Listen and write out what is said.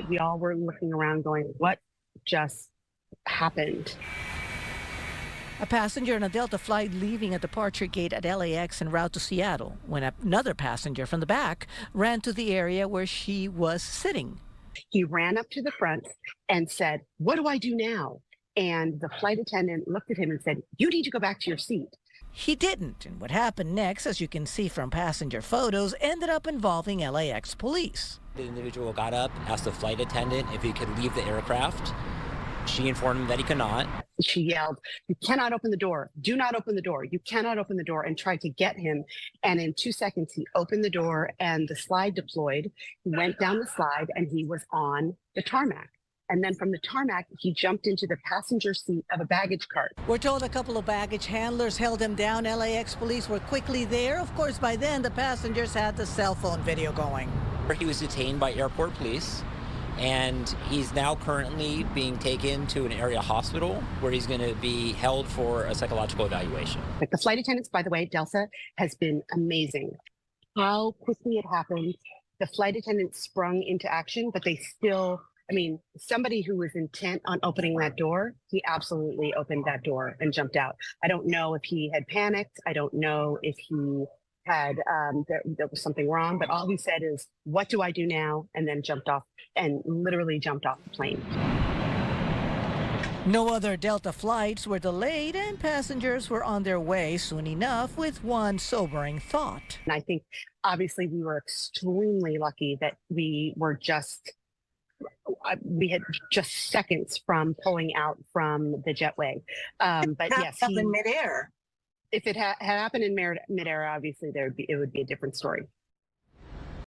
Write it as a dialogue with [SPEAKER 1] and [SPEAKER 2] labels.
[SPEAKER 1] We all were looking around going, what just happened?
[SPEAKER 2] A passenger on a Delta flight leaving a departure gate at LAX en route to Seattle when another passenger from the back ran to the area where she was sitting.
[SPEAKER 1] He ran up to the front and said, what do I do now? And the flight attendant looked at him and said, you need to go back to your seat.
[SPEAKER 2] He didn't, and what happened next, as you can see from passenger photos, ended up involving LAX police.
[SPEAKER 3] The individual got up, asked the flight attendant if he could leave the aircraft. She informed him that he could not.
[SPEAKER 1] She yelled, you cannot open the door. Do not open the door. You cannot open the door, and tried to get him. And in 2 seconds, he opened the door and the slide deployed. He went down the slide and he was on the tarmac. And then from the tarmac, he jumped into the passenger seat of a baggage cart.
[SPEAKER 2] We're told a couple of baggage handlers held him down. LAX police were quickly there. Of course, by then, the passengers had the cell phone video going.
[SPEAKER 3] He was detained by airport police, and he's now currently being taken to an area hospital where he's going to be held for a psychological evaluation.
[SPEAKER 1] Like the flight attendants, by the way, Delta has been amazing. How quickly it happened. The flight attendants sprung into action, but they still, somebody who was intent on opening that door, he absolutely opened that door and jumped out. I don't know if he had panicked. I don't know if he had, there was something wrong, but all he said is, what do I do now? And then jumped off and literally jumped off the plane.
[SPEAKER 2] No other Delta flights were delayed, and passengers were on their way soon enough with one sobering thought.
[SPEAKER 1] And I think obviously we were extremely lucky that we had just seconds from pulling out from the jetway. But yes,
[SPEAKER 4] in midair.
[SPEAKER 1] If it had happened in midair, obviously it would be a different story.